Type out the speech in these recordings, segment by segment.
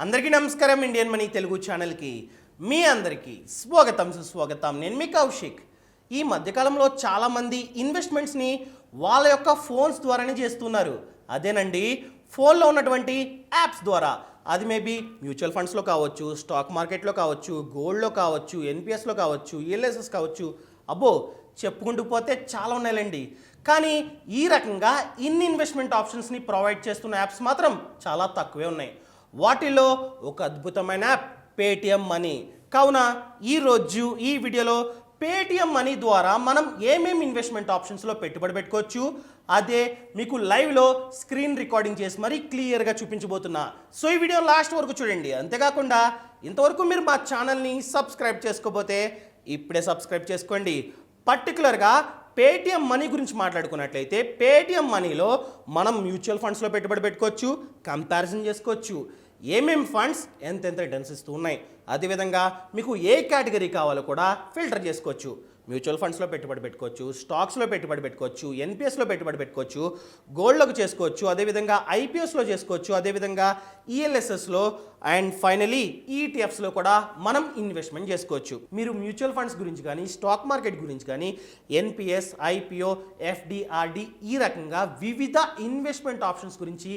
అందరికీ నమస్కారం. Indian money Telugu ఛానల్కి మీ అందరికీ స్వాగతం సుస్వాగతం. నేను మీ కౌశిక్. ఈ మధ్యకాలంలో చాలామంది ఇన్వెస్ట్మెంట్స్ని వాళ్ళ యొక్క ఫోన్స్ ద్వారానే చేస్తున్నారు. అదేనండి, ఫోన్లో ఉన్నటువంటి యాప్స్ ద్వారా. అది మేబీ మ్యూచువల్ ఫండ్స్లో కావచ్చు, స్టాక్ మార్కెట్లో కావచ్చు, గోల్డ్లో కావచ్చు, ఎన్పిఎస్లో కావచ్చు, ఈఎల్ఎస్ఎస్ కావచ్చు. అబ్బో, చెప్పుకుంటూ పోతే చాలా ఉన్నాయండి. కానీ ఈ రకంగా ఇన్ని ఇన్వెస్ట్మెంట్ ఆప్షన్స్ని ప్రొవైడ్ చేస్తున్న యాప్స్ మాత్రం చాలా తక్కువే ఉన్నాయి. వాటిలో ఒక అద్భుతమైన యాప్ పేటిఎం మనీ. కావున ఈరోజు ఈ వీడియోలో పేటిఎం మనీ ద్వారా మనం ఏమేమి ఇన్వెస్ట్మెంట్ ఆప్షన్స్లో పెట్టుబడి పెట్టుకోవచ్చు, అదే మీకు లైవ్లో స్క్రీన్ రికార్డింగ్ చేసి మరీ క్లియర్గా చూపించబోతున్నా. సో ఈ వీడియో లాస్ట్ వరకు చూడండి. అంతేకాకుండా ఇంతవరకు మీరు మా ఛానల్ని సబ్స్క్రైబ్ చేసుకోకపోతే ఇప్పుడే సబ్స్క్రైబ్ చేసుకోండి. పర్టికులర్గా పేటిఎం మనీ గురించి మాట్లాడుకున్నట్లయితే పేటిఎం మనీలో మనం మ్యూచువల్ ఫండ్స్లో పెట్టుబడి పెట్టుకోవచ్చు, కంపారిజన్ చేసుకోవచ్చు, ఏమేమి ఫండ్స్ ఎంతెంత రిటర్న్స్ ఇస్తూ ఉన్నాయి, అదేవిధంగా మీకు ఏ కేటగిరీ కావాలో కూడా ఫిల్టర్ చేసుకోవచ్చు. మ్యూచువల్ ఫండ్స్లో పెట్టుబడి పెట్టుకోవచ్చు, స్టాక్స్లో పెట్టుబడి పెట్టుకోవచ్చు, ఎన్పిఎస్లో పెట్టుబడి పెట్టుకోవచ్చు, గోల్డ్లోకి చేసుకోవచ్చు, అదేవిధంగా ఐపీఎస్లో చేసుకోవచ్చు, అదేవిధంగా ఈఎల్ఎస్ఎస్లో అండ్ ఫైనలీ ఈటీఎఫ్స్లో కూడా మనం ఇన్వెస్ట్మెంట్ చేసుకోవచ్చు. మీరు మ్యూచువల్ ఫండ్స్ గురించి కానీ, స్టాక్ మార్కెట్ గురించి కానీ, ఎన్పిఎస్, ఐపీఓ, ఎఫ్డిఆర్డి ఈ రకంగా వివిధ ఇన్వెస్ట్మెంట్ ఆప్షన్స్ గురించి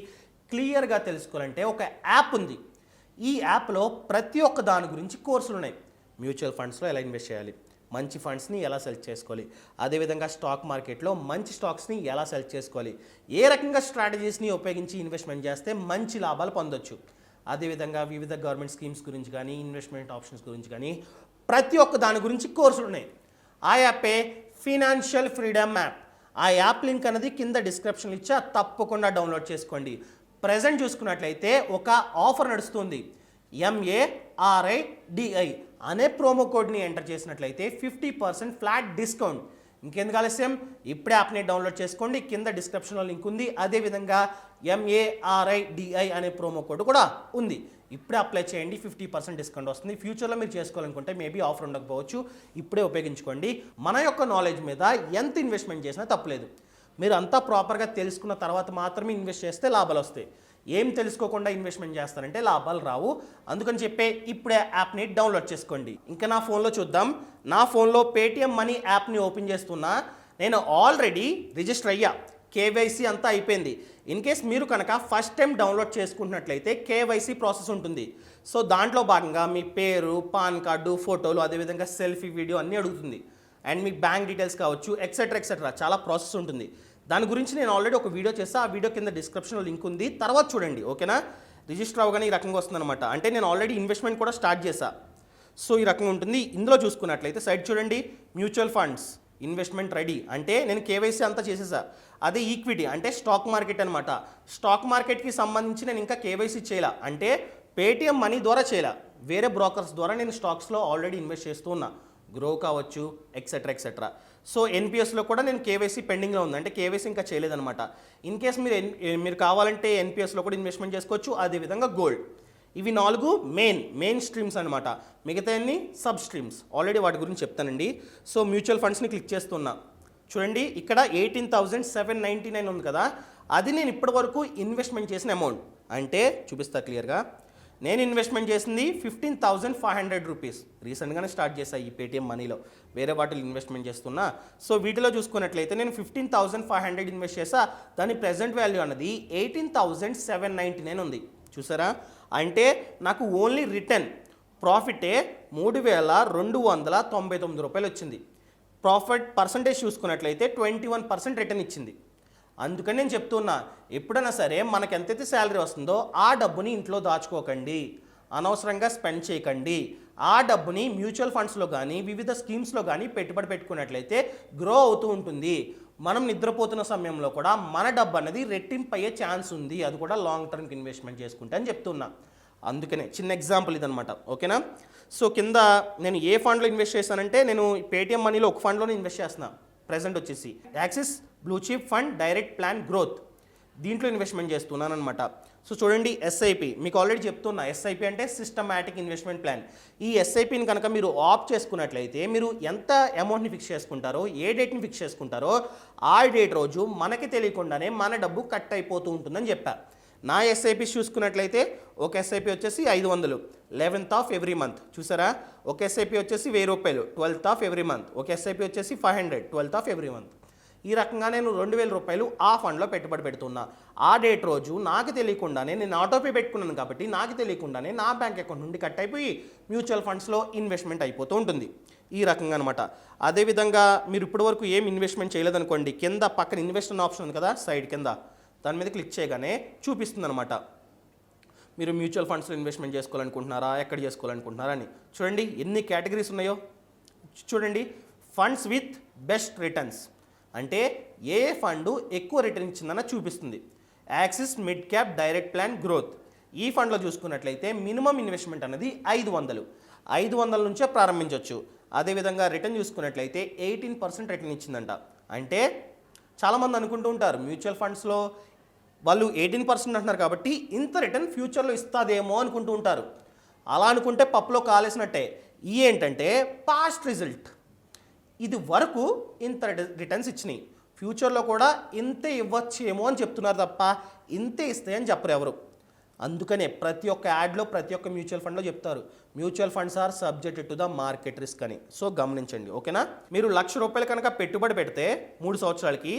క్లియర్గా తెలుసుకోవాలంటే ఒక యాప్ ఉంది. ఈ యాప్లో ప్రతి ఒక్క దాని గురించి కోర్సులు ఉన్నాయి. మ్యూచువల్ ఫండ్స్లో ఎలా ఇన్వెస్ట్ చేయాలి, మంచి ఫండ్స్ని ఎలా సెలెక్ట్ చేసుకోవాలి, అదేవిధంగా స్టాక్ మార్కెట్లో మంచి స్టాక్స్ని ఎలా సెలెక్ట్ చేసుకోవాలి, ఏ రకంగా స్ట్రాటజీస్ని ఉపయోగించి ఇన్వెస్ట్మెంట్ చేస్తే మంచి లాభాలు పొందొచ్చు, అదేవిధంగా వివిధ గవర్నమెంట్ స్కీమ్స్ గురించి కానీ, ఇన్వెస్ట్మెంట్ ఆప్షన్స్ గురించి కానీ ప్రతి ఒక్క దాని గురించి కోర్సులు ఉన్నాయి. ఆ యాపే ఫినాన్షియల్ ఫ్రీడమ్ యాప్. ఆ యాప్ లింక్ అనేది కింద డిస్క్రిప్షన్లో ఇచ్చా, తప్పకుండా డౌన్లోడ్ చేసుకోండి. ప్రజెంట్ చూసుకున్నట్లయితే ఒక ఆఫర్ నడుస్తుంది. MARIDI అనే ప్రోమో కోడ్ని ఎంటర్ చేసినట్లయితే 50% ఫ్లాట్ డిస్కౌంట్. ఇంకెందుకు ఆలస్యం, ఇప్పుడే యాప్ని డౌన్లోడ్ చేసుకోండి. కింద డిస్క్రిప్షన్లో లింక్ ఉంది. అదేవిధంగా MARIDI అనే ప్రోమో కోడ్ కూడా ఉంది. ఇప్పుడే అప్లై చేయండి, 50% డిస్కౌంట్ వస్తుంది. ఫ్యూచర్లో మీరు చేసుకోవాలనుకుంటే మేబీ ఆఫర్ ఉండకపోవచ్చు. ఇప్పుడే ఉపయోగించుకోండి. మన యొక్క నాలెడ్జ్ మీద ఎంత ఇన్వెస్ట్మెంట్ చేసినా తప్పులేదు. మీరు అంతా ప్రాపర్గా తెలుసుకున్న తర్వాత మాత్రమే ఇన్వెస్ట్ చేస్తే లాభాలు వస్తాయి. ఏం తెలుసుకోకుండా ఇన్వెస్ట్మెంట్ చేస్తారంటే లాభాలు రావు. అందుకని చెప్పే ఇప్పుడే యాప్ని డౌన్లోడ్ చేసుకోండి. ఇంకా నా ఫోన్లో చూద్దాం. నా ఫోన్లో పేటిఎం మనీ యాప్ని ఓపెన్ చేస్తున్నా. నేను ఆల్రెడీ రిజిస్టర్ అయ్యా, కేవైసీ అంతా అయిపోయింది. ఇన్ కేస్ మీరు కనుక ఫస్ట్ టైం డౌన్లోడ్ చేసుకుంటున్నట్లయితే కేవైసీ ప్రాసెస్ ఉంటుంది. సో దాంట్లో భాగంగా మీ పేరు, పాన్ కార్డు, ఫోటోలు, అదేవిధంగా సెల్ఫీ, వీడియో అన్నీ అడుగుతుంది. అండ్ మీ బ్యాంక్ డీటెయిల్స్ కావచ్చు, ఎక్సెట్రా చాలా ప్రాసెస్ ఉంటుంది. దాని గురించి నేను ఆల్రెడీ ఒక వీడియో చేస్తా. ఆ వీడియో కింద డిస్క్రిప్షన్లో లింక్ ఉంది, తర్వాత చూడండి. ఓకేనా? రిజిస్టర్ అవ్వగానే ఈ రకంగా వస్తుందన్నమాట. అంటే నేను ఆల్రెడీ ఇన్వెస్ట్మెంట్ కూడా స్టార్ట్ చేశా. సో ఈ రకంగా ఉంటుంది. ఇందులో చూసుకున్నట్లయితే సైడ్ చూడండి, మ్యూచువల్ ఫండ్స్ ఇన్వెస్ట్మెంట్ రెడీ అంటే నేను కేవైసీ అంతా చేసేసా. అదే ఈక్విటీ అంటే స్టాక్ మార్కెట్ అనమాట. స్టాక్ మార్కెట్కి సంబంధించి నేను ఇంకా కేవైసీ చేయాల, అంటే పేటిఎం మనీ ద్వారా చేయాల. వేరే బ్రోకర్స్ ద్వారా నేను స్టాక్స్లో ఆల్రెడీ ఇన్వెస్ట్ చేస్తూ ఉన్నా, గ్రో కావచ్చు, ఎక్సెట్రా. సో ఎన్పిఎస్లో కూడా నేను కేవైసీ పెండింగ్లో ఉంది, అంటే కేవైసీ ఇంకా చేయలేదన్నమాట. ఇన్ కేస్ మీరు కావాలంటే ఎన్పిఎస్లో కూడా ఇన్వెస్ట్మెంట్ చేసుకోవచ్చు. అదేవిధంగా గోల్డ్. ఇవి 4 మెయిన్ స్ట్రీమ్స్ అనమాట. మిగతా అన్ని సబ్ స్ట్రీమ్స్. ఆల్రెడీ వాటి గురించి చెప్తానండి. సో మ్యూచువల్ ఫండ్స్ని క్లిక్ చేస్తున్నా. చూడండి, ఇక్కడ 18,799 ఉంది కదా, అది నేను ఇప్పటి వరకు ఇన్వెస్ట్మెంట్ చేసిన అమౌంట్. అంటే చూపిస్తా క్లియర్గా. నేను ఇన్వెస్ట్మెంట్ చేసింది 15,500 రూపీస్. రీసెంట్గానే స్టార్ట్ చేశాను ఈ పేటిఎం మనీలో. వేరే వాటిలో ఇన్వెస్ట్మెంట్ చేస్తున్నా. సో వీటిలో చూసుకున్నట్లయితే నేను 15,500 ఇన్వెస్ట్ చేసా. దాని ప్రెజెంట్ వాల్యూ అన్నది 18,799 ఉంది. చూసారా? అంటే నాకు ఓన్లీ రిటర్న్ ప్రాఫిటే 3,299 రూపాయలు వచ్చింది. ప్రాఫిట్ పర్సంటేజ్ చూసుకున్నట్లయితే 21% రిటర్న్ ఇచ్చింది. అందుకని నేను చెప్తున్నా, ఎప్పుడైనా సరే మనకు ఎంతైతే శాలరీ వస్తుందో ఆ డబ్బుని ఇంట్లో దాచుకోకండి, అనవసరంగా స్పెండ్ చేయకండి. ఆ డబ్బుని మ్యూచువల్ ఫండ్స్లో కానీ, వివిధ స్కీమ్స్లో కానీ పెట్టుబడి పెట్టుకున్నట్లయితే గ్రో అవుతూ ఉంటుంది. మనం నిద్రపోతున్న సమయంలో కూడా మన డబ్బు అనేది రెట్టింపు అయ్యే ఛాన్స్ ఉంది. అది కూడా లాంగ్ టర్మ్కి ఇన్వెస్ట్మెంట్ చేసుకుంటే అని చెప్తున్నా. అందుకనే చిన్న ఎగ్జాంపుల్ ఇదనమాట. ఓకేనా? సో కింద నేను ఏ ఫండ్లో ఇన్వెస్ట్ చేశానంటే నేను పేటిఎం మనీలో ఒక ఫండ్లోనే ఇన్వెస్ట్ చేస్తున్నా. ప్రెజెంట్ వచ్చేసి axis blue chip fund direct plan growth, దీంట్లో ఇన్వెస్ట్మెంట్ చేస్తున్నాను అనమాట. సో చూడండి, ఎస్ఐపి మీకు ఆల్రెడీ చెప్తున్నా. ఎస్ఐపి అంటే సిస్టమాటిక్ ఇన్వెస్ట్మెంట్ ప్లాన్. ఈ ఎస్ఐపిని కనుక మీరు ఆప్ట్ చేసుకున్నట్లయితే మీరు ఎంత అమౌంట్ని ఫిక్స్ చేసుకుంటారో, ఏ డేట్ని ఫిక్స్ చేసుకుంటారో ఆ డేట్ రోజు మనకి తెలియకుండానే మన డబ్బు కట్ అయిపోతూ ఉంటుందని చెప్పా. నా ఎస్ఐపిస్ చూసుకున్నట్లయితే ఒక ఎస్ఐపి వచ్చేసి 500 11th ఆఫ్ ఎవ్రీ మంత్. చూసారా, ఒక ఎస్ఐపి వచ్చేసి 1000 రూపాయలు 12th ఆఫ్ ఎవ్రీ మంత్. ఒక ఎస్ఐపి వచ్చేసి 500 12th ఆఫ్ ఎవ్రీ మంత్. ఈ రకంగా నేను 2000 రూపాయలు ఆ ఫండ్లో పెట్టుబడి పెడుతున్నా. ఆ డేట్ రోజు నాకు తెలియకుండానే నేను ఆటోపే పెట్టుకున్నాను కాబట్టి నాకు తెలియకుండానే నా బ్యాంక్ అకౌంట్ నుండి కట్ అయిపోయి మ్యూచువల్ ఫండ్స్లో ఇన్వెస్ట్మెంట్ అయిపోతూ ఉంటుంది. ఈ రకంగా అనమాట. అదేవిధంగా మీరు ఇప్పటివరకు ఏం ఇన్వెస్ట్మెంట్ చేయలేదనుకోండి, కింద పక్కన ఇన్వెస్ట్ అనే ఆప్షన్ ఉంది కదా సైడ్ కింద, దాని మీద క్లిక్ చేయగానే చూపిస్తుంది అనమాట. మీరు మ్యూచువల్ ఫండ్స్లో ఇన్వెస్ట్మెంట్ చేసుకోవాలనుకుంటున్నారా, ఎక్కడ చేసుకోవాలనుకుంటున్నారా అని. చూడండి ఎన్ని కేటగిరీస్ ఉన్నాయో. చూడండి, ఫండ్స్ విత్ బెస్ట్ రిటర్న్స్ అంటే ఏ ఫండ్ ఎక్కువ రిటర్న్ ఇచ్చిందన్న చూపిస్తుంది. Axis mid cap direct plan growth, ఈ ఫండ్లో చూసుకున్నట్లయితే మినిమం ఇన్వెస్ట్మెంట్ అనేది 500 నుంచే ప్రారంభించవచ్చు. అదేవిధంగా రిటర్న్ చూసుకున్నట్లయితే 18% రిటర్న్ ఇచ్చిందంట. అంటే చాలామంది అనుకుంటూ ఉంటారు మ్యూచువల్ ఫండ్స్లో వాళ్ళు 18% అంటున్నారు కాబట్టి ఇంత రిటర్న్ ఫ్యూచర్లో ఇస్తుందేమో అనుకుంటూ ఉంటారు. అలా అనుకుంటే పప్పులో కాలేసినట్టే. ఈ ఏంటంటే పాస్ట్ రిజల్ట్, ఇది వరకు ఇంత రిటర్న్స్ ఇచ్చినాయి, ఫ్యూచర్లో కూడా ఇంతే ఇవ్వచ్చేమో అని చెప్తున్నారు తప్ప ఇంతే ఇస్తాయని చెప్పరు ఎవరు. అందుకనే ప్రతి ఒక్క యాడ్లో ప్రతి ఒక్క మ్యూచువల్ ఫండ్లో చెప్తారు mutual funds are subjected to the market risk అని. సో గమనించండి, ఓకేనా. మీరు 1,00,000 రూపాయలు కనుక పెట్టుబడి పెడితే 3 సంవత్సరాలకి,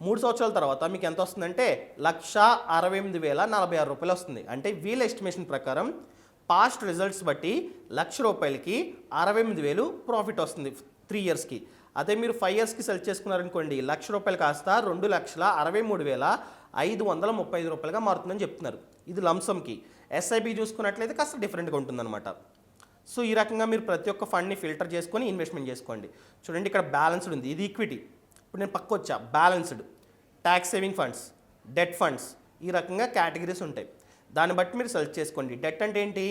3 సంవత్సరాల తర్వాత మీకు ఎంత వస్తుందంటే 1,68,046 రూపాయలు వస్తుంది. అంటే వీళ్ళ ఎస్టిమేషన్ ప్రకారం పాస్ట్ రిజల్ట్స్ బట్టి 1,00,000 రూపాయలకి 68,000 ప్రాఫిట్ వస్తుంది 3 ఇయర్స్కి. అదే మీరు 5 ఇయర్స్కి సెల్ చేసుకున్నారనుకోండి 1,00,000 రూపాయలు కాస్త 2,63,535 రూపాయలుగా మారుతుందని చెప్తున్నారు. ఇది లంసమ్కి. ఎస్ఐబి చూసుకున్నట్లయితే కాస్త డిఫరెంట్గా ఉంటుందన్నమాట. సో ఈ రకంగా మీరు ప్రతి ఒక్క ఫండ్ని ఫిల్టర్ చేసుకొని ఇన్వెస్ట్మెంట్ చేసుకోండి. చూడండి ఇక్కడ బ్యాలెన్స్డ్ ఉంది, ఇది ఈక్విటీ. ఇప్పుడు నేను పక్క వచ్చా, balanced, tax saving funds, debt funds, ఈ రకంగా కేటగిరీస్ ఉంటాయి. దాన్ని బట్టి మీరు సెలెక్ట్ చేసుకోండి. డెట్ అంటే ఏంటి,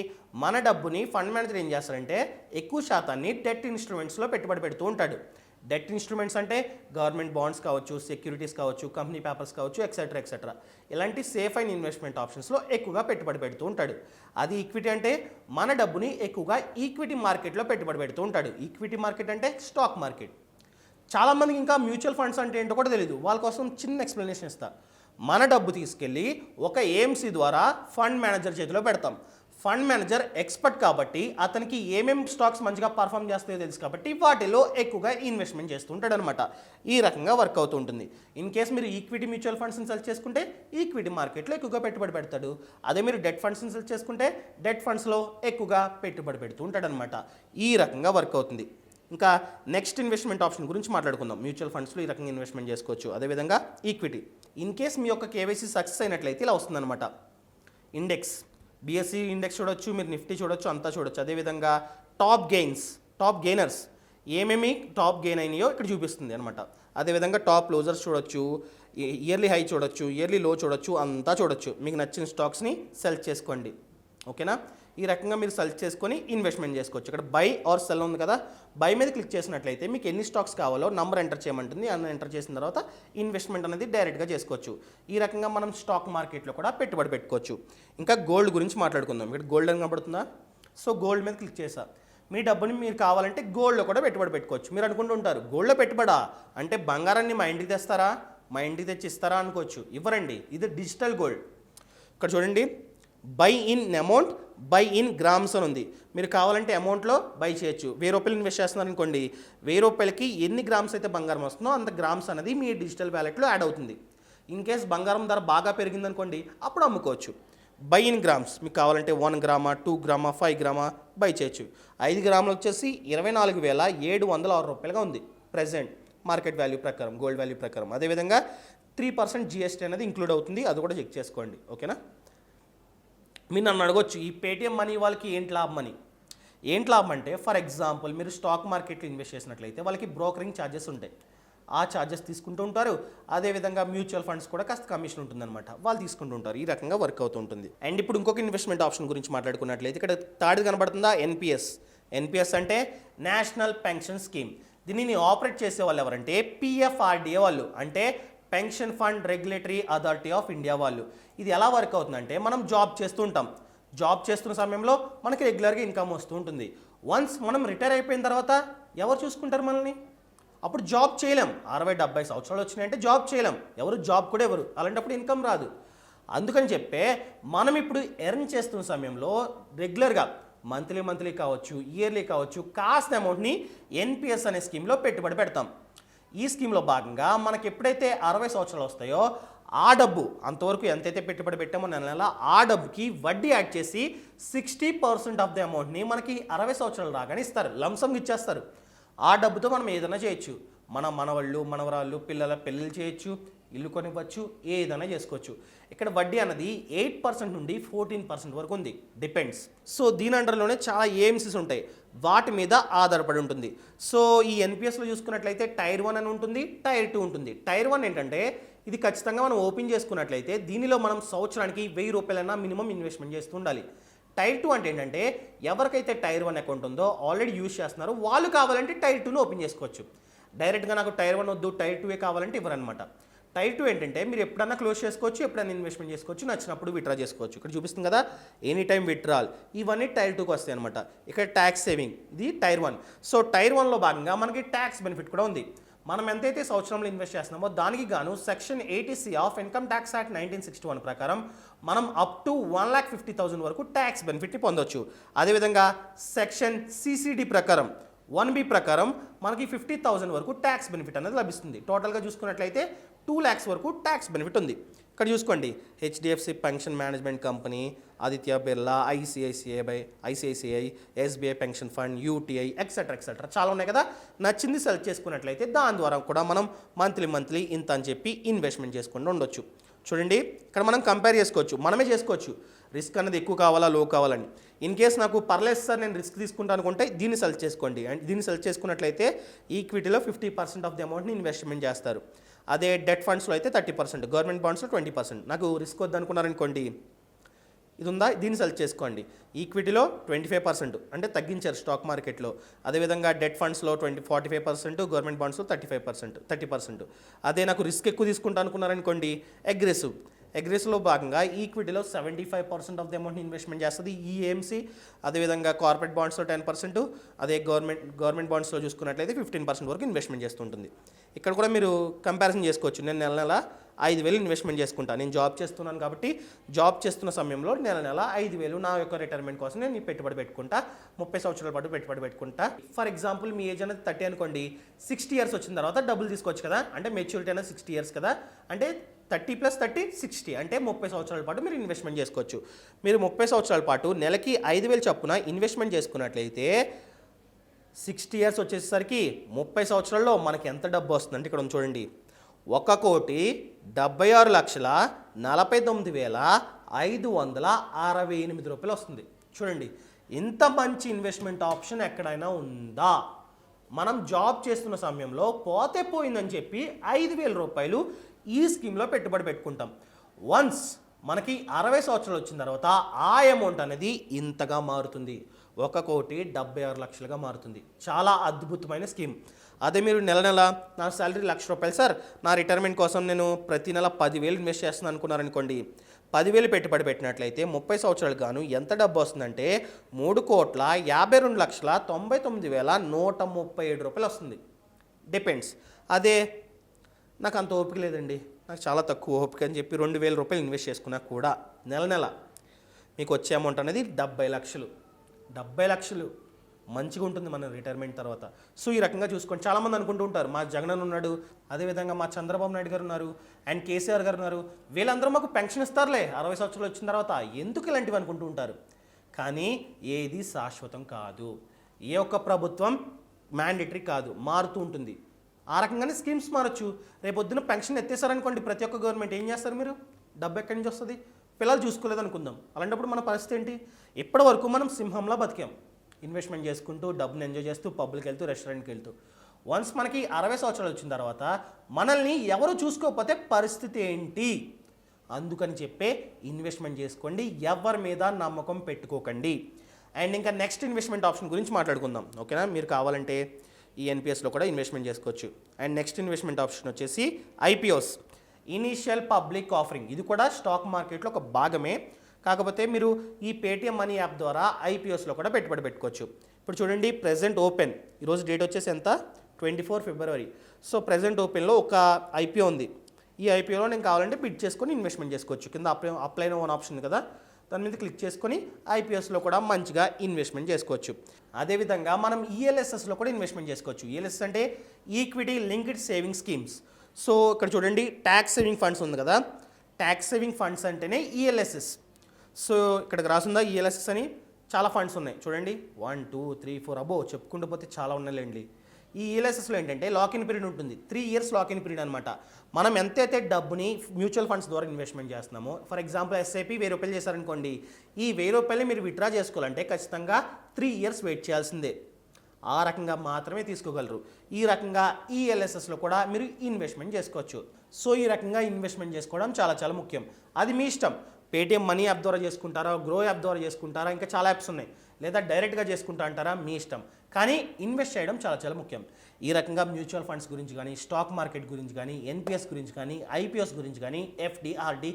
మన డబ్బుని ఫండ్ మేనేజర్ ఏం చేస్తారంటే ఎక్కువ శాతాన్ని డెట్ ఇన్స్ట్రుమెంట్స్లో పెట్టుబడి పెడుతూ ఉంటాడు. డెట్ ఇన్స్ట్రుమెంట్స్ అంటే గవర్నమెంట్ బాండ్స్ కావచ్చు, సెక్యూరిటీస్ కావచ్చు, కంపెనీ పేపర్స్ కావచ్చు, ఎక్సెట్రా. ఇలాంటి సేఫ్ అయిన ఇన్వెస్ట్మెంట్ ఆప్షన్స్లో ఎక్కువగా పెట్టుబడి పెడుతూ ఉంటాడు. అది ఈక్విటీ అంటే మన డబ్బుని ఎక్కువగా ఈక్విటీ మార్కెట్లో పెట్టుబడి పెడుతూ ఉంటాడు. ఈక్విటీ మార్కెట్ అంటే స్టాక్ మార్కెట్. చాలామందికి ఇంకా మ్యూచువల్ ఫండ్స్ అంటే ఏంటో కూడా తెలియదు. వాళ్ళ కోసం చిన్న ఎక్స్ప్లెనేషన్ ఇస్తా. మన డబ్బు తీసుకెళ్ళి ఒక ఏఎంసీ ద్వారా ఫండ్ మేనేజర్ చేతిలో పెడతాం. ఫండ్ మేనేజర్ ఎక్స్పర్ట్ కాబట్టి అతనికి ఏమేమి స్టాక్స్ మంచిగా పర్ఫామ్ చేస్తాయో తెలుసు కాబట్టి వాటిలో ఎక్కువగా ఇన్వెస్ట్మెంట్ చేస్తుంటాడు అనమాట. ఈ రకంగా వర్క్ అవుతూ ఉంటుంది. ఇన్ కేస్ మీరు ఈక్విటీ మ్యూచువల్ ఫండ్స్ని సెలెక్ట్ చేసుకుంటే ఈక్విటీ మార్కెట్లో ఎక్కువగా పెట్టుబడి పెడతాడు. అదే మీరు డెట్ ఫండ్స్ని సెలెక్ట్ చేసుకుంటే డెట్ ఫండ్స్లో ఎక్కువగా పెట్టుబడి పెడుతూ ఉంటాడు అనమాట. ఈ రకంగా వర్క్ అవుతుంది. ఇంకా నెక్స్ట్ ఇన్వెస్ట్మెంట్ ఆప్షన్ గురించి మాట్లాడుకుందాం. మ్యూచువల్ ఫండ్స్లో ఈ రకంగా ఇన్వెస్ట్మెంట్ చేసుకోవచ్చు. అదేవిధంగా ఈక్విటీ. ఇన్ కేస్ మీ యొక్క కేవైసీ సక్సెస్ అయినట్లయితే ఇలా వస్తుందన్నమాట. ఇండెక్స్, బిఎస్సి ఇండెక్స్ చూడొచ్చు, మీరు నిఫ్టీ చూడొచ్చు, అంతా చూడొచ్చు. అదేవిధంగా టాప్ గెయినర్స్ ఏమేమి టాప్ గెయిన్ అయినాయో ఇక్కడ చూపిస్తుంది అనమాట. అదేవిధంగా టాప్ లూజర్స్ చూడొచ్చు, ఇయర్లీ హై చూడొచ్చు, ఇయర్లీ లో చూడొచ్చు, అంతా చూడొచ్చు. మీకు నచ్చిన స్టాక్స్ని సెలెక్ట్ చేసుకోండి, ఓకేనా. ఈ రకంగా మీరు సెలెక్ట్ చేసుకొని ఇన్వెస్ట్మెంట్ చేసుకోవచ్చు. ఇక్కడ బై ఆర్ సెల్ ఉంది కదా, బై మీద క్లిక్ చేసినట్లయితే మీకు ఎన్ని స్టాక్స్ కావాలో నంబర్ ఎంటర్ చేయమంటుంది. అన్న ఎంటర్ చేసిన తర్వాత ఇన్వెస్ట్మెంట్ అనేది డైరెక్ట్గా చేసుకోవచ్చు. ఈ రకంగా మనం స్టాక్ మార్కెట్లో కూడా పెట్టుబడి పెట్టుకోవచ్చు. ఇంకా గోల్డ్ గురించి మాట్లాడుకుందాం. ఇక్కడ గోల్డ్ అని కనబడుతుందా? సో గోల్డ్ మీద క్లిక్ చేసా. మీ డబ్బుని మీరు కావాలంటే గోల్డ్లో కూడా పెట్టుబడి పెట్టుకోవచ్చు. మీరు అనుకుంటూ ఉంటారు గోల్డ్లో పెట్టుబడా అంటే బంగారాన్ని మా ఇంటికి తెస్తారా, మా ఇంటికి తెచ్చి ఇస్తారా అనుకోవచ్చు. ఇవ్వరండి, ఇది డిజిటల్ గోల్డ్. ఇక్కడ చూడండి, by in amount, by in grams అని ఉంది. మీరు కావాలంటే అమౌంట్లో బై చేయొచ్చు. 1000 రూపాయలు ఇన్వెస్ట్ చేస్తున్నారు అనుకోండి, 1000 రూపాయలకి ఎన్ని గ్రామ్స్ అయితే బంగారం వస్తుందో అంత గ్రామ్స్ అనేది మీ డిజిటల్ వ్యాలెట్లో యాడ్ అవుతుంది. ఇన్ కేస్ బంగారం ధర బాగా పెరిగిందనుకోండి అప్పుడు అమ్ముకోవచ్చు. బై ఇన్ గ్రామ్స్, మీకు కావాలంటే 1 గ్రామా, 2 గ్రామా, 5 గ్రామా బై చేయొచ్చు. 5 గ్రాములు వచ్చేసి 24,706 రూపాయలుగా ఉంది ప్రెజెంట్ మార్కెట్ వాల్యూ ప్రకారం, గోల్డ్ వాల్యూ ప్రకారం. అదేవిధంగా 3% జిఎస్టీ అనేది ఇంక్లూడ్ అవుతుంది, అది కూడా చెక్ చేసుకోండి, ఓకేనా. మీరు నన్ను అడగొచ్చు ఈ పేటిఎం మనీ వాళ్ళకి ఏంటి లాభం అని. ఏంటి లాభం అంటే ఫర్ ఎగ్జాంపుల్ మీరు స్టాక్ మార్కెట్లో ఇన్వెస్ట్ చేసినట్లయితే వాళ్ళకి బ్రోకరింగ్ ఛార్జెస్ ఉంటాయి, ఆ ఛార్జెస్ తీసుకుంటూ ఉంటారు. అదేవిధంగా మ్యూచువల్ ఫండ్స్ కూడా కాస్త కమిషన్ ఉంటుందన్నమాట, వాళ్ళు తీసుకుంటూ ఉంటారు. ఈ రకంగా వర్క్ అవుతూ ఉంటుంది. అండ్ ఇప్పుడు ఇంకొక ఇన్వెస్ట్మెంట్ ఆప్షన్ గురించి మాట్లాడుకున్నట్లయితే ఇక్కడ థర్డ్ కనబడుతుందా, ఎన్పిఎస్ అంటే నేషనల్ పెన్షన్ స్కీమ్. దీనిని ఆపరేట్ చేసే వాళ్ళు ఎవరంటే పిఎఫ్ఆర్డిఏ వాళ్ళు, అంటే pension fund regulatory authority of India వాళ్ళు. ఇది ఎలా వర్క్ అవుతుందంటే మనం జాబ్ చేస్తూ ఉంటాం, జాబ్ చేస్తున్న సమయంలో మనకి రెగ్యులర్గా ఇన్కమ్ వస్తూ ఉంటుంది. వన్స్ మనం రిటైర్ అయిపోయిన తర్వాత ఎవరు చూసుకుంటారు మనల్ని? అప్పుడు జాబ్ చేయలేం. 60-70 సంవత్సరాలు వచ్చినాయంటే జాబ్ చేయలేం, ఎవరు జాబ్ కూడా ఎవరు, అలాంటప్పుడు ఇన్కమ్ రాదు. అందుకని చెప్పే మనం ఇప్పుడు ఎర్న్ చేస్తున్న సమయంలో రెగ్యులర్గా మంత్లీ కావచ్చు, ఇయర్లీ కావచ్చు, కాస్త అమౌంట్ని ఎన్పిఎస్ అనే స్కీమ్లో పెట్టుబడి పెడతాం. ఈ స్కీమ్లో భాగంగా మనకి ఎప్పుడైతే 60 సంవత్సరాలు వస్తాయో ఆ డబ్బు అంతవరకు ఎంతైతే పెట్టుబడి పెట్టామో నెల ఆ డబ్బుకి వడ్డీ యాడ్ చేసి 60% ఆఫ్ ది అమౌంట్ని మనకి 60 సంవత్సరాలు రాగానే ఇస్తారు, లంసంగా ఇచ్చేస్తారు. ఆ డబ్బుతో మనం ఏదైనా చేయొచ్చు. మన మనవళ్ళు మనవరాళ్ళు పిల్లల పెళ్ళిళ్ళు చేయొచ్చు, ఇల్లు కొనివ్వచ్చు, ఏదైనా చేసుకోవచ్చు. ఇక్కడ వడ్డీ అన్నది 8% నుండి 14% వరకు ఉంది, డిపెండ్స్. సో దీని అండర్లోనే చాలా ఏఎంసీస్ ఉంటాయి, వాటి మీద ఆధారపడి ఉంటుంది. సో ఈ ఎన్పిఎస్లో చూసుకున్నట్లయితే టైర్ 1 అని ఉంటుంది, టైర్ 2 ఉంటుంది. టైర్ 1 ఏంటంటే ఇది ఖచ్చితంగా మనం ఓపెన్ చేసుకున్నట్లయితే దీనిలో మనం సంవత్సరానికి 1000 రూపాయలైనా మినిమం ఇన్వెస్ట్మెంట్ చేస్తూ ఉండాలి. టైర్ 2 అంటే ఏంటంటే ఎవరికైతే టైర్ 1 అకౌంట్ ఉందో ఆల్రెడీ యూజ్ చేస్తున్నారో వాళ్ళు కావాలంటే టైర్ 2ను ఓపెన్ చేసుకోవచ్చు. డైరెక్ట్గా నాకు టైర్ 1 వద్దు టైర్ 2 కావాలంటే ఇవ్వరనమాట. టైర్ 2 ఏంటంటే మీరు ఎప్పుడన్నా క్లోజ్ చేసుకోవచ్చు, ఎప్పుడైనా ఇన్వెస్ట్మెంట్ చేసుకోవచ్చు, నచ్చినప్పుడు విత్డ్రా చేసుకోవచ్చు. ఇక్కడ చూపిస్తుంది కదా ఎనీ టైం విత్డ్రాల్, ఇవన్నీ టైర్ 2కి వస్తాయి అనమాట. ఇక్కడ ట్యాక్స్ సేవింగ్, ఇది టైర్ 1. సో టైర్ 1లో భాగంగా మనకి ట్యాక్స్ బెనిఫిట్ కూడా ఉంది. మనం ఎంతైతే సంవత్సరంలో ఇన్వెస్ట్ చేస్తున్నామో దానికి గాను section 80C of income tax act 1961 ప్రకారం మనం అప్ టు 1,50,000 వరకు ట్యాక్స్ బెనిఫిట్ని పొందొచ్చు. అదేవిధంగా సెక్షన్ CCD ప్రకారం 1B ప్రకారం మనకి 50,000 వరకు ట్యాక్స్ బెనిఫిట్ అనేది లభిస్తుంది. టోటల్గా చూసుకున్నట్లయితే 2 lakhs వరకు ట్యాక్స్ బెనిఫిట్ ఉంది. ఇక్కడ చూసుకోండి HDFC pension management company, Aditya Birla, ICICI, SBI pension fund, UTI etcetera చాలా ఉన్నాయి కదా. నచ్చింది సెలెక్ట్ చేసుకున్నట్లయితే దాని ద్వారా కూడా మనం మంత్లీ ఇంత అని చెప్పి ఇన్వెస్ట్మెంట్ చేసుకుంటూ ఉండొచ్చు. చూడండి ఇక్కడ మనం కంపేర్ చేసుకోవచ్చు, మనమే చేసుకోవచ్చు రిస్క్ అనేది ఎక్కువ కావాలా లో కావాలని. ఇన్ కేస్ నాకు పర్లేదు సార్ నేను రిస్క్ తీసుకుంటాను అనుకుంటే దీన్ని సెలెక్ట్ చేసుకోండి. అండ్ దీన్ని సెలెక్ట్ చేసుకున్నట్లయితే ఈక్విటీలో 50% ఆఫ్ ది అమౌంట్ని ఇన్వెస్ట్మెంట్ చేస్తారు. అదే డెట్ ఫండ్స్లో అయితే 30%, గవర్నమెంట్ బాండ్స్లో 20%. నాకు రిస్క్ వద్దనుకున్నారనుకోండి ఇది ఉందా, దీన్ని సెలెక్ట్ చేసుకోండి. ఈక్విటీలో 25% అంటే తగ్గించారు స్టాక్ మార్కెట్లో. అదేవిధంగా డెట్ ఫండ్స్లో 45%, గవర్నమెంట్ బాండ్స్లో 30%. అదే నాకు రిస్క్ ఎక్కువ తీసుకుంటా అనుకున్నారనుకోండి అగ్రెసివ్లో భాగంగా ఈక్విటీలో 75% ఆఫ్ ది అమౌంట్ని ఇన్వెస్ట్మెంట్ చేస్తుంది ఈఎంసీ. అదేవిధంగా కార్పొరేట్ బాండ్స్లో 10%, అదే గవర్నమెంట్ బాండ్స్లో చూసుకున్నట్లయితే 15% వరకు ఇన్వెస్ట్మెంట్ చేస్తుంటుంది. ఇక్కడ కూడా మీరు కంపారిజన్ చేసుకోవచ్చు. నేను నెల 5,000 ఇన్వెస్ట్మెంట్ చేసుకుంటాను. నేను జాబ్ చేస్తున్నాను కాబట్టి జాబ్ చేస్తున్న సమయంలో నెల 5,000 నా యొక్క రిటైర్మెంట్ కోసం నేను పెట్టుబడి పెట్టుకుంటా, 30 సంవత్సరాల పాటు పెట్టుబడి పెట్టుకుంటా. ఫర్ ఎగ్జాంపుల్ మీ ఏజ్ అనేది 30 అనుకోండి, 60 years వచ్చిన తర్వాత డబ్బులు తీసుకోవచ్చు కదా, అంటే మెచ్యూరిటీ అనేది 60 years కదా, అంటే 30 + 30 60 అంటే 30 సంవత్సరాల పాటు మీరు ఇన్వెస్ట్మెంట్ చేసుకోవచ్చు. మీరు 30 సంవత్సరాల పాటు నెలకి 5,000 చొప్పున ఇన్వెస్ట్మెంట్ చేసుకున్నట్లయితే 60 years వచ్చేసరికి 30 సంవత్సరాల్లో మనకి ఎంత డబ్బు వస్తుందంటే ఇక్కడ చూడండి 1,76,49,568 రూపాయలు వస్తుంది. చూడండి ఇంత మంచి ఇన్వెస్ట్మెంట్ ఆప్షన్ ఎక్కడైనా ఉందా? మనం జాబ్ చేస్తున్న సమయంలో పోతే పోయిందని చెప్పి 5,000 రూపాయలు ఈ స్కీమ్లో పెట్టుబడి పెట్టుకుంటాం. వన్స్ మనకి 60 సంవత్సరాలు వచ్చిన తర్వాత ఆ అమౌంట్ అనేది ఇంతగా మారుతుంది, 1,76,00,000గా మారుతుంది. చాలా అద్భుతమైన స్కీమ్. అదే మీరు నెల నా శాలరీ ₹1,00,000 సార్, నా రిటైర్మెంట్ కోసం నేను ప్రతి నెల 10,000 ఇన్వెస్ట్ చేస్తున్నాను అనుకున్నారనుకోండి, 10,000 పెట్టుబడి పెట్టినట్లయితే 30 సంవత్సరాలు గాను ఎంత డబ్బు వస్తుందంటే 3,52,99,137 రూపాయలు వస్తుంది. డిపెండ్స్. అదే నాకు అంత ఓపిక లేదండి, నాకు చాలా తక్కువ ఓపిక అని చెప్పి 2,000 రూపాయలు ఇన్వెస్ట్ చేసుకున్నా కూడా నెల మీకు వచ్చే అమౌంట్ అనేది 70 లక్షలు. 70 లక్షలు మంచిగా ఉంటుంది మన రిటైర్మెంట్ తర్వాత. సో ఈ రకంగా చూసుకోండి. చాలామంది అనుకుంటూ ఉంటారు మా జగన్ ఉన్నాడు, అదేవిధంగా మా చంద్రబాబు నాయుడు గారు ఉన్నారు, అండ్ కేసీఆర్ గారు ఉన్నారు, వీళ్ళందరూ మాకు పెన్షన్ ఇస్తారులే 60 సంవత్సరాలు వచ్చిన తర్వాత, ఎందుకు ఇలాంటివి అనుకుంటూ ఉంటారు. కానీ ఏది శాశ్వతం కాదు, ఏ ఒక్క ప్రభుత్వం మ్యాండేటరీ కాదు, మారుతూ ఉంటుంది. ఆ రకంగానే స్కీమ్స్ మారచ్చు. రేపొద్దున పెన్షన్ ఎత్తేసారనుకోండి ప్రతి ఒక్క గవర్నమెంట్, ఏం చేస్తారు మీరు? డబ్బు ఎక్కడి నుంచి వస్తుంది? పిల్లలు చూసుకోలేదు అనుకుందాం, అలాంటప్పుడు మన పరిస్థితి ఏంటి? ఇప్పటి వరకు మనం సింహంలా బతికాం, ఇన్వెస్ట్మెంట్ చేసుకుంటూ డబ్బుని ఎంజాయ్ చేస్తూ పబ్కి వెళ్తూ రెస్టారెంట్కి వెళ్తూ. వన్స్ మనకి 60 సంవత్సరాలు వచ్చిన తర్వాత మనల్ని ఎవరు చూసుకోకపోతే పరిస్థితి ఏంటి? అందుకని చెప్పే ఇన్వెస్ట్మెంట్ చేసుకోండి, ఎవరి మీద నమ్మకం పెట్టుకోకండి. అండ్ ఇంకా నెక్స్ట్ ఇన్వెస్ట్మెంట్ ఆప్షన్ గురించి మాట్లాడుకుందాం, ఓకేనా? మీరు కావాలంటే ఈ ఎన్పిఎస్లో కూడా ఇన్వెస్ట్మెంట్ చేసుకోవచ్చు. అండ్ నెక్స్ట్ ఇన్వెస్ట్మెంట్ ఆప్షన్ వచ్చేసి IPOs, ఇనీషియల్ పబ్లిక్ ఆఫరింగ్. ఇది కూడా స్టాక్ మార్కెట్లో ఒక భాగమే, కాకపోతే మీరు ఈ పేటిఎం మనీ యాప్ ద్వారా IPOస్లో కూడా పెట్టుబడి పెట్టుకోవచ్చు. ఇప్పుడు చూడండి ప్రెజెంట్ ఓపెన్, ఈరోజు డేట్ వచ్చేసి ఎంత? 24 ఫిబ్రవరి. సో ప్రెజెంట్ ఓపెన్లో ఒక IPO ఉంది. ఈ ఐపీఓలో నేను కావాలంటే బిడ్ చేసుకొని ఇన్వెస్ట్మెంట్ చేసుకోవచ్చు. కింద అప్లై వన్ ఆప్షన్ ఉంది కదా, దాని మీద క్లిక్ చేసుకొని ఐపీఎస్లో కూడా మంచిగా ఇన్వెస్ట్మెంట్ చేసుకోవచ్చు. అదేవిధంగా మనం ఈఎల్ఎస్ఎస్లో కూడా ఇన్వెస్ట్మెంట్ చేసుకోవచ్చు. ఈఎల్ఎస్ఎస్ అంటే equity linked saving schemes. So ఇక్కడ చూడండి, ట్యాక్స్ సేవింగ్ ఫండ్స్ ఉంది కదా, ట్యాక్స్ సేవింగ్ ఫండ్స్ అంటేనే ఈఎల్ఎస్ఎస్. సో ఇక్కడికి రాసుందా ఈఎల్ఎస్ఎస్ అని, చాలా ఫండ్స్ ఉన్నాయి చూడండి, 1 2 3 4 అబో చెప్పుకుంటూ పోతే చాలా ఉన్నాయిలేండి. ఈ ఈఎల్ఎస్ఎస్లో ఏంటంటే లాకిన్ పీరియడ్ ఉంటుంది, 3 years లాకిన్ పీరియడ్ అనమాట. మనం ఎంతైతే డబ్బుని మ్యూచువల్ ఫండ్స్ ద్వారా ఇన్వెస్ట్మెంట్ చేస్తున్నామో, ఫర్ ఎగ్జాంపుల్ ఎస్ఐపి 1000 రూపాయలు చేశారనుకోండి, ఈ 1000 రూపాయలు మీరు విత్డ్రా చేసుకోవాలంటే ఖచ్చితంగా 3 years వెయిట్ చేయాల్సిందే. ఆ రకంగా మాత్రమే తీసుకోగలరు. ఈ రకంగా ఈఎల్ఎస్ఎస్లో కూడా మీరు ఇన్వెస్ట్మెంట్ చేసుకోవచ్చు. సో ఈ రకంగా ఇన్వెస్ట్మెంట్ చేసుకోవడం చాలా చాలా ముఖ్యం. అది మీ ఇష్టం. పేటిఎం మనీ యాప్ ద్వారా చేసుకుంటారా, గ్రో యాప్ ద్వారా చేసుకుంటారా, ఇంకా చాలా యాప్స్ ఉన్నాయి, లేదా డైరెక్ట్గా చేసుకుంటా అంటారా, మీ ఇష్టం. కానీ ఇన్వెస్ట్ చేయడం చాలా చాలా ముఖ్యం. ఈ రకంగా మ్యూచువల్ ఫండ్స్ గురించి కానీ, స్టాక్ మార్కెట్ గురించి కానీ, ఎన్పిఎస్ గురించి కానీ, ఐపీఎస్ గురించి కానీ, ఎఫ్డి, ఆర్డి,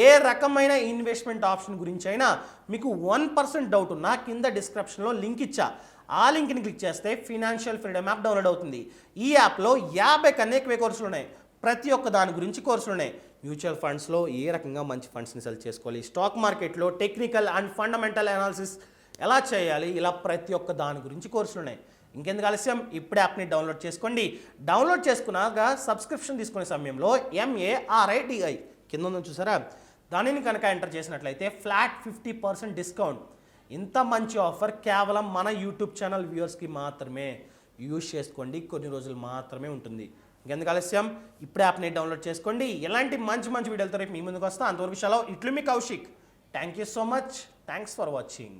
ఏ రకమైన ఇన్వెస్ట్మెంట్ ఆప్షన్ గురించి అయినా మీకు 1% డౌట్ ఉన్నా కింద డిస్క్రిప్షన్లో లింక్ ఇచ్చా. ఆ లింక్ని క్లిక్ చేస్తే ఫినాన్షియల్ ఫ్రీడమ్ యాప్ డౌన్లోడ్ అవుతుంది. ఈ యాప్లో 50 కన్నా ఎక్కువ కోర్సులు ఉన్నాయి. ప్రతి ఒక్క దాని గురించి కోర్సులు ఉన్నాయి. మ్యూచువల్ ఫండ్స్లో ఏ రకంగా మంచి ఫండ్స్ని సెలెక్ట్ చేసుకోవాలి, స్టాక్ మార్కెట్లో టెక్నికల్ అండ్ ఫండమెంటల్ అనాలిసిస్ ఎలా చేయాలి, ఇలా ప్రతి ఒక్క దాని గురించి కోర్సులు ఉన్నాయి. ఇంకెందుకు ఆలస్యం, ఇప్పుడే యాప్ని డౌన్లోడ్ చేసుకోండి. డౌన్లోడ్ చేసుకున్నాక సబ్స్క్రిప్షన్ తీసుకునే సమయంలో MARIDI కింద ఉందని చూసారా, దానిని కనుక ఎంటర్ చేసినట్లయితే ఫ్లాట్ 50% డిస్కౌంట్. ఇంత మంచి ఆఫర్ కేవలం మన యూట్యూబ్ ఛానల్ వ్యూవర్స్కి మాత్రమే. యూజ్ చేసుకోండి, కొన్ని రోజులు మాత్రమే ఉంటుంది. ఇంకెందుకు ఆలస్యం, ఇప్పుడే యాప్ని డౌన్లోడ్ చేసుకోండి. ఎలాంటి మంచి మంచి వీడియోలతో రేపు మీ ముందుకు వస్తాను. అంతవరకు సెలవు. ఇట్లు మీ Kaushik. Thank you so much. Thanks for watching.